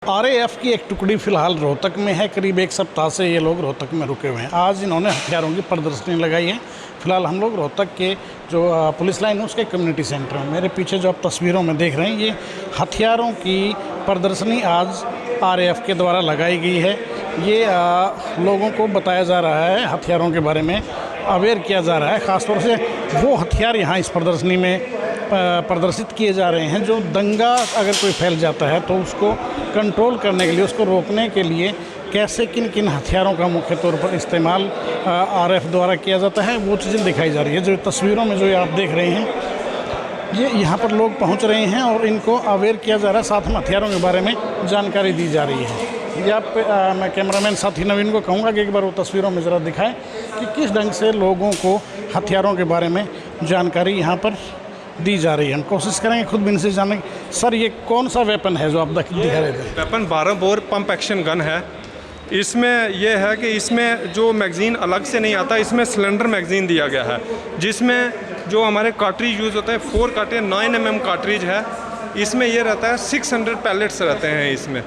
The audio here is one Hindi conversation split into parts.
आरएएफ की एक टुकड़ी फिलहाल रोहतक में है। करीब एक सप्ताह से ये लोग रोहतक में रुके हुए हैं। आज इन्होंने हथियारों की प्रदर्शनी लगाई है। फिलहाल हम लोग रोहतक के जो पुलिस लाइन है उसके कम्युनिटी सेंटर में, मेरे पीछे जो आप तस्वीरों में देख रहे हैं, ये हथियारों की प्रदर्शनी आज आरएएफ के द्वारा लगाई गई है। ये लोगों को बताया जा रहा है, हथियारों के बारे में अवेयर किया जा रहा है। ख़ासतौर से वो हथियार यहाँ इस प्रदर्शनी में प्रदर्शित किए जा रहे हैं जो दंगा अगर कोई फैल जाता है तो उसको कंट्रोल करने के लिए, उसको रोकने के लिए कैसे किन किन हथियारों का मुख्य तौर पर इस्तेमाल आरएएफ द्वारा किया जाता है, वो चीज़ें दिखाई जा रही है। जो तस्वीरों में जो आप देख रहे हैं, ये यहाँ पर लोग पहुँच रहे हैं और इनको अवेयर किया जा रहा है, साथ में हथियारों के बारे में जानकारी दी जा रही है। ये आप मैं कैमरामैन साथी नवीन को कहूँगा कि एक बार वो तस्वीरों में ज़रा दिखाएं कि किस ढंग से लोगों को हथियारों के बारे में जानकारी यहाँ पर दी जा रही है। हम कोशिश करेंगे खुद भी इनसे जानने की। सर, ये कौन सा वेपन है जो आप दिखा रहे थे? Weapon 12 bore pump action gun है। इसमें यह है कि इसमें जो मैगज़ीन अलग से नहीं आता, इसमें सिलेंडर मैगज़ीन दिया गया है, जिसमें जो हमारे कार्ट्रिज यूज़ होता है 4 कार्ट्रिज 9 mm कार्ट्रिज है। इसमें ये रहता है 600 पैलेट्स रहते हैं। इसमें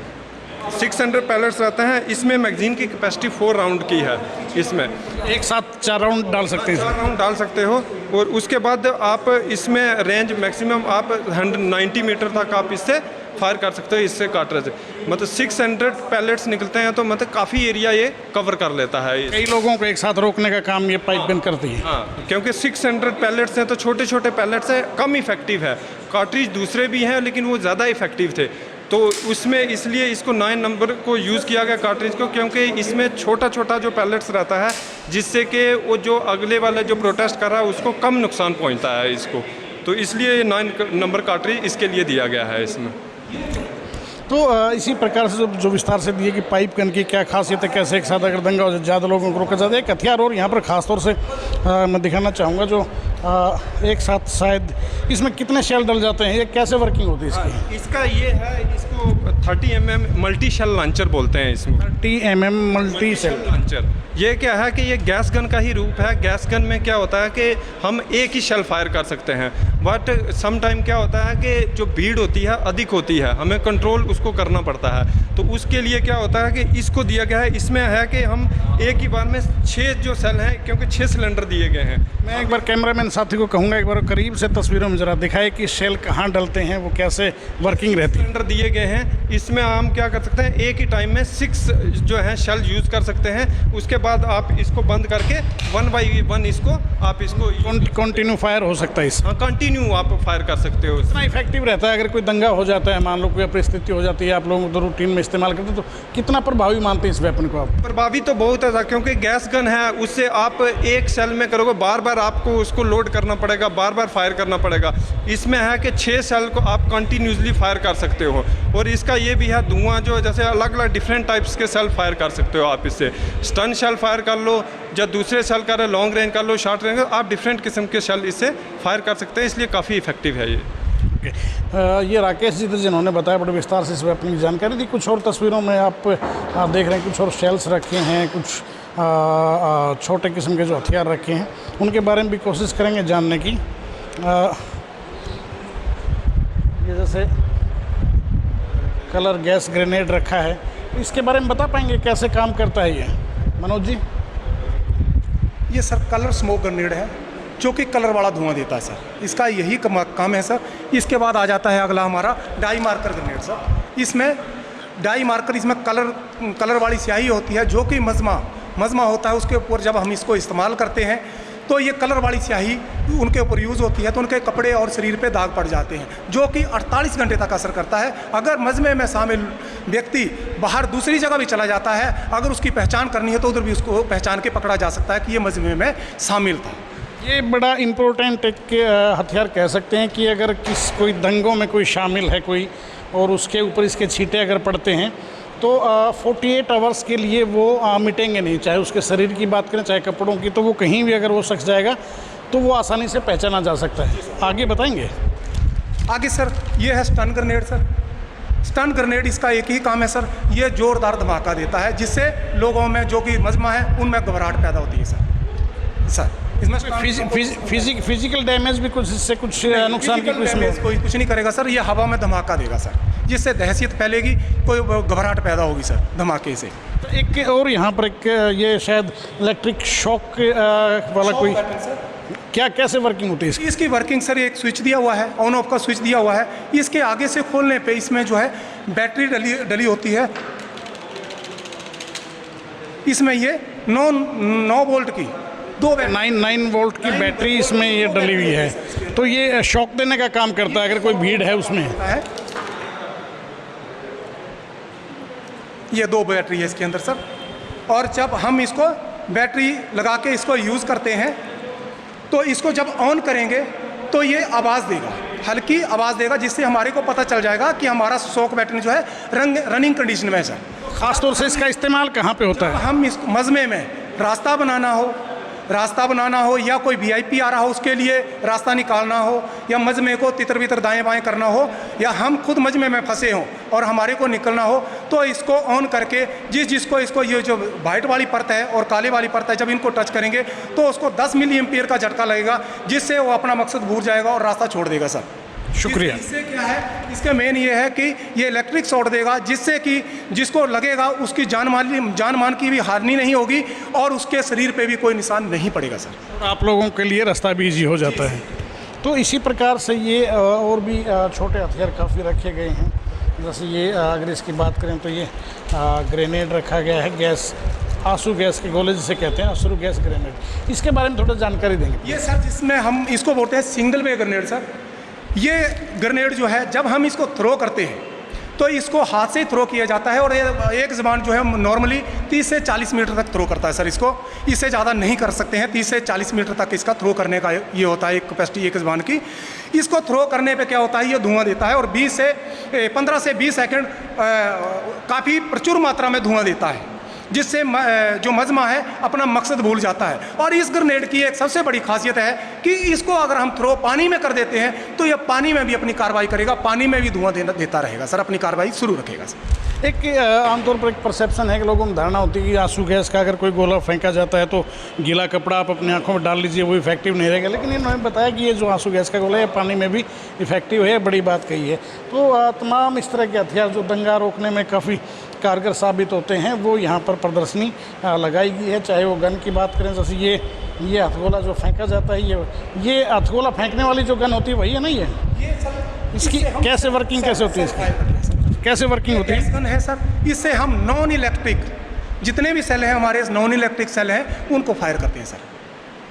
600 पैलेट्स रहते हैं। इसमें मैगज़ीन की कैपेसिटी 4 राउंड की है। इसमें एक साथ 4 राउंड डाल सकते हैं, 4 राउंड डाल सकते हो। और उसके बाद आप इसमें रेंज मैक्सिमम आप 190 मीटर तक आप इससे फायर कर सकते हो। इससे कार्ट्रिज मतलब 600 पैलेट्स निकलते हैं, तो मतलब काफ़ी एरिया ये कवर कर लेता है। कई लोगों को एक साथ रोकने का काम ये पाइप गन करती है। हाँ, क्योंकि 600 पैलेट्स हैं तो छोटे छोटे पैलेट्स हैं, कम इफेक्टिव है। कार्ट्रिज दूसरे भी हैं लेकिन वो ज़्यादा इफेक्टिव थे, तो उसमें इसलिए इसको 9 नंबर को यूज़ किया गया कार्ट्रिज को, क्योंकि इसमें छोटा छोटा जो पैलेट्स रहता है, जिससे कि वो जो अगले वाला जो प्रोटेस्ट कर रहा है उसको कम नुकसान पहुंचता है इसको, तो इसलिए 9 नंबर कार्ट्रिज इसके लिए दिया गया है इसमें। तो इसी प्रकार से जो विस्तार से दिए कि पाइप गन की क्या खासियत है, कैसे एक साथ अगर दंगा हो जाए ज़्यादा लोगों को रोका जाता है। एक हथियार और यहाँ पर ख़ासतौर से मैं दिखाना चाहूँगा, जो एक साथ शायद इसमें कितने शेल डल जाते हैं, ये कैसे वर्किंग होती है इसकी? इसका ये है, इसको 30 mm मल्टी शेल लॉन्चर बोलते हैं। इसमें 30 mm मल्टी शेल लॉन्चर ये क्या है कि ये गैस गन का ही रूप है। गैस गन में क्या होता है कि हम एक ही शेल फायर कर सकते हैं, बट सम टाइम क्या होता है कि जो भीड़ होती है अधिक होती है, हमें कंट्रोल उसको करना पड़ता है। तो उसके लिए क्या होता है कि इसको दिया गया है, इसमें है कि हम एक ही बार में 6 जो सेल हैं, क्योंकि 6 सिलेंडर दिए गए हैं। मैं एक बार कैमरामैन साथी को कहूँगा एक बार करीब से तस्वीरों में ज़रा दिखाए कि शेल कहाँ डलते हैं, वो कैसे वर्किंग रहती है। सिलेंडर दिए गए हैं, इसमें हम क्या कर सकते हैं, एक ही टाइम में 6 जो है शेल यूज़ कर सकते हैं। उसके बाद आप इसको बंद करके 1 by 1 इसको आप इसको कंटिन्यू फायर हो सकता है। हाँ, कंटिन्यू आप फायर कर सकते हो। कितना इफेक्टिव रहता है अगर कोई दंगा हो जाता है, मान लो कोई परिस्थिति हो जाती है, आप लोग तो रूटीन में इस्तेमाल करते हैं, तो कितना प्रभावी मानते हैं इस वेपन को आप? प्रभावी तो बहुत है, क्योंकि गैस गन है, उससे आप एक सेल में करोगे, बार बार आपको उसको लोड करना पड़ेगा, बार बार फायर करना पड़ेगा। इसमें है कि 6 सेल को आप कंटिन्यूसली फायर कर सकते हो। और इसका ये भी है, धुआं जो जैसे अलग अलग डिफरेंट टाइप्स के सेल फायर कर सकते हो आप इससे। स्टन शेल फायर कर लो, या दूसरे सेल कर लो, लॉन्ग रेंज कर लो, शॉर्ट रेंज, आप डिफरेंट किस्म के शेल इससे फायर कर सकते हैं, इसलिए काफ़ी इफेक्टिव है ये। ये राकेश जी थे जिन्होंने बताया बड़े विस्तार से इस वेपन की जानकारी दी। कुछ और तस्वीरों में आप देख रहे हैं, कुछ और शेल्स रखे हैं, कुछ छोटे किस्म के जो हथियार रखे हैं उनके बारे में भी कोशिश करेंगे जानने की। ये जैसे कलर गैस ग्रेनेड रखा है, इसके बारे में बता पाएंगे कैसे काम करता है ये, मनोज जी? ये सर कलर स्मोक ग्रेनेड है, जो कि कलर वाला धुआं देता है सर। इसका यही काम है सर। इसके बाद आ जाता है अगला हमारा डाई मार्कर ग्रेनेड सर। इसमें डाई मार्कर, इसमें कलर वाली स्याही होती है, जो कि मजमा होता है। उसके ऊपर जब हम इसको इस्तेमाल करते हैं तो ये कलर वाली स्याही उनके ऊपर यूज़ होती है, तो उनके कपड़े और शरीर पे दाग पड़ जाते हैं, जो कि 48 घंटे तक असर करता है। अगर मजमे में शामिल व्यक्ति बाहर दूसरी जगह भी चला जाता है, अगर उसकी पहचान करनी है तो उधर भी उसको पहचान के पकड़ा जा सकता है कि ये मजमे में शामिल था। ये बड़ा इम्पोर्टेंट एक हथियार कह सकते हैं कि अगर कोई दंगों में कोई शामिल है कोई, और उसके ऊपर इसके छींटे अगर पड़ते हैं तो 48 आवर्स के लिए वो मिटेंगे नहीं। चाहे उसके शरीर की बात करें, चाहे कपड़ों की, तो वो कहीं भी अगर वो शख्स जाएगा तो वो आसानी से पहचाना जा सकता है। आगे बताएंगे? आगे सर ये है stun grenade sir. Stun grenade इसका एक ही काम है सर, ये ज़ोरदार धमाका देता है, जिससे लोगों में जो कि मजमा है उनमें घबराहट पैदा होती है सर। इसमें फिजिकल डैमेज भी कुछ, इससे कुछ नुकसान की कोई कुछ नहीं करेगा सर। ये हवा में धमाका देगा सर। जिससे दहशत फैलेगी, कोई घबराहट पैदा होगी सर धमाके से। तो एक और यहाँ पर एक ये शायद इलेक्ट्रिक शॉक वाला कोई क्या कैसे वर्किंग होती है इसकी? इसकी वर्किंग सर एक स्विच दिया हुआ है, ऑन ऑफ का स्विच दिया हुआ है। इसके आगे से खोलने पे इसमें जो है बैटरी डली होती है। इसमें ये 9 वोल्ट की 9 वोल्ट की बैटरी इसमें ये डली हुई है, तो ये शॉक देने का काम करता है अगर कोई भीड़ है उसमें। है। ये 2 बैटरी है इसके अंदर सर, और जब हम इसको बैटरी लगा के इसको यूज़ करते हैं तो इसको जब ऑन करेंगे तो ये आवाज़ देगा, हल्की आवाज़ देगा, जिससे हमारे को पता चल जाएगा कि हमारा शॉक बैटरी जो है रनिंग कंडीशन में है सर। ख़ासतौर से इसका इस्तेमाल कहाँ पे होता है? हम इस मजमे में रास्ता बनाना हो या कोई वीआईपी आ रहा हो उसके लिए रास्ता निकालना हो, या मजमे को तितर बितर दाएं बाएं करना हो, या हम खुद मजमे में फंसे हों और हमारे को निकलना हो, तो इसको ऑन करके जिसको इसको ये जो वाइट वाली परत है और काले वाली परत है, जब इनको टच करेंगे तो उसको 10 मिली एम्पियर का झटका लगेगा, जिससे वो अपना मकसद भूल जाएगा और रास्ता छोड़ देगा सर। शुक्रिया। इससे क्या है, इसका मेन ये है कि ये इलेक्ट्रिक शॉक देगा, जिससे कि जिसको लगेगा उसकी जान मान की भी हानि नहीं होगी और उसके शरीर पे भी कोई निशान नहीं पड़ेगा सर। आप लोगों के लिए रास्ता भी ईजी हो जाता है। तो इसी प्रकार से ये और भी छोटे हथियार काफ़ी रखे गए हैं। जैसे ये अगर इसकी बात करें तो ये ग्रेनेड रखा गया है, गैस आंसू गैस के गोले जिसे कहते हैं, आंसू गैस ग्रेनेड। इसके बारे में थोड़ा जानकारी देंगे? ये सर जिसमें हम इसको बोलते हैं सिंगल वे ग्रेनेड सर। ये ग्रेनेड जो है जब हम इसको थ्रो करते हैं तो इसको हाथ से ही थ्रो किया जाता है, और एक ज़बान जो है नॉर्मली 30 से 40 मीटर तक थ्रो करता है सर। इसको इससे ज़्यादा नहीं कर सकते हैं, 30 से 40 मीटर तक इसका थ्रो करने का ये होता है एक कैपेसिटी एक ज़बान की। इसको थ्रो करने पे क्या होता है, ये धुआं देता है और 15 से 20 सेकंड काफ़ी प्रचुर मात्रा में धुआं देता है, जिससे जो मजमा है अपना मकसद भूल जाता है। और इस ग्रेनेड की एक सबसे बड़ी खासियत है कि इसको अगर हम थ्रो पानी में कर देते हैं तो ये पानी में भी अपनी कार्रवाई करेगा, पानी में भी धुआं देता रहेगा सर, अपनी कार्रवाई शुरू रखेगा सर। एक आमतौर पर एक परसेप्शन है कि लोगों में धारणा होती है कि आंसू गैस का अगर कोई गोला फेंका जाता है तो गीला कपड़ा आप अपनी आंखों में डाल लीजिए, वो इफेक्टिव नहीं रहेगा, लेकिन इन्होंने बताया कि ये जो आंसू गैस का गोला है पानी में भी इफेक्टिव है। बड़ी बात कही है। तो तमाम इस तरह के हथियार जो दंगा रोकने में काफ़ी कारगर साबित होते हैं वो यहाँ पर प्रदर्शनी लगाई गई है। चाहे वो गन की बात करें, जैसे ये हथगोला जो फेंका जाता है, ये हथगोला फेंकने वाली जो गन होती है वही है ना? ये इसकी कैसे वर्किंग कैसे होती है? इसकी कैसे वर्किंग होती है? गन है सर, इससे हम नॉन इलेक्ट्रिक जितने भी सेल हैं हमारे नॉन इलेक्ट्रिक सेल हैं उनको फायर करते हैं सर,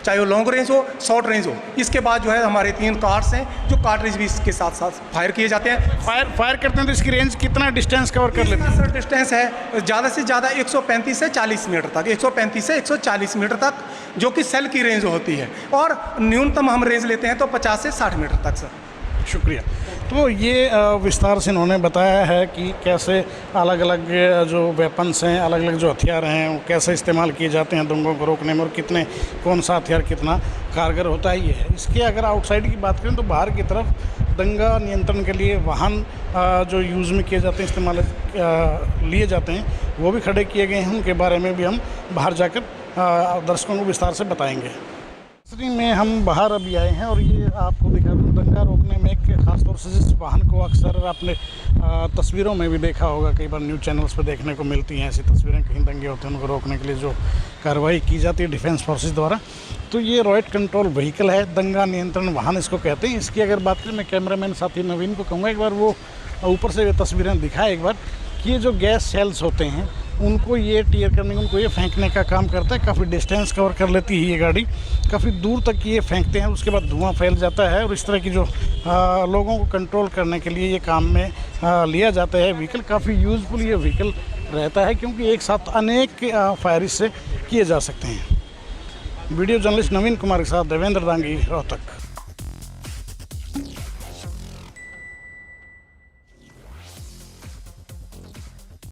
चाहे वो लॉन्ग रेंज हो शॉर्ट रेंज हो। इसके बाद जो है हमारे 3 कार्ड्स हैं जो कार्ट्रिज भी इसके साथ साथ फायर किए जाते हैं। फायर करते हैं तो इसकी रेंज कितना डिस्टेंस कवर कर लेते हैं? सर डिस्टेंस है ज़्यादा से ज़्यादा 135 से 40 मीटर तक, 135 से 140 मीटर तक जो कि सेल की रेंज होती है, और न्यूनतम हम रेंज लेते हैं तो 50 से 60 मीटर तक सर। शुक्रिया। तो ये विस्तार से इन्होंने बताया है कि कैसे अलग अलग जो वेपन्स हैं, अलग अलग जो हथियार हैं वो कैसे इस्तेमाल किए जाते हैं दंगों को रोकने में, और कौन सा हथियार कितना कारगर होता है। ये है। इसके अगर आउटसाइड की बात करें तो बाहर की तरफ दंगा नियंत्रण के लिए वाहन जो यूज़ में किए जाते हैं, इस्तेमाल लिए जाते हैं, वो भी खड़े किए गए हैं। उनके बारे में भी हम बाहर जाकर दर्शकों को विस्तार से बताएंगे। में हम बाहर अभी आए हैं और ये आपको दिखा दूँ, दंगा रोकने में एक खासतौर से जिस वाहन को अक्सर आपने तस्वीरों में भी देखा होगा, कई बार न्यूज़ चैनल्स पर देखने को मिलती हैं ऐसी तस्वीरें, कहीं दंगे होते हैं उनको रोकने के लिए जो कार्रवाई की जाती है डिफेंस फोर्सेस द्वारा। तो ये रॉयट कंट्रोल व्हीकल है, दंगा नियंत्रण वाहन इसको कहते हैं। इसकी अगर बात करें, मैं कैमरामैन साथी नवीन को कहूँगा एक बार वो ऊपर से तस्वीरें दिखाए एक बार, कि ये जो गैस सेल्स होते हैं उनको ये टीयर करने, उनको ये फेंकने का काम करता है। काफ़ी डिस्टेंस कवर कर लेती है ये गाड़ी, काफ़ी दूर तक ये फेंकते हैं, उसके बाद धुआं फैल जाता है। और इस तरह की जो लोगों को कंट्रोल करने के लिए ये काम में लिया जाता है व्हीकल। काफ़ी यूज़फुल ये व्हीकल रहता है क्योंकि एक साथ अनेक फायर इससे किए जा सकते हैं। वीडियो जर्नलिस्ट नवीन कुमार के साथ देवेंद्र दांगी, रोहतक।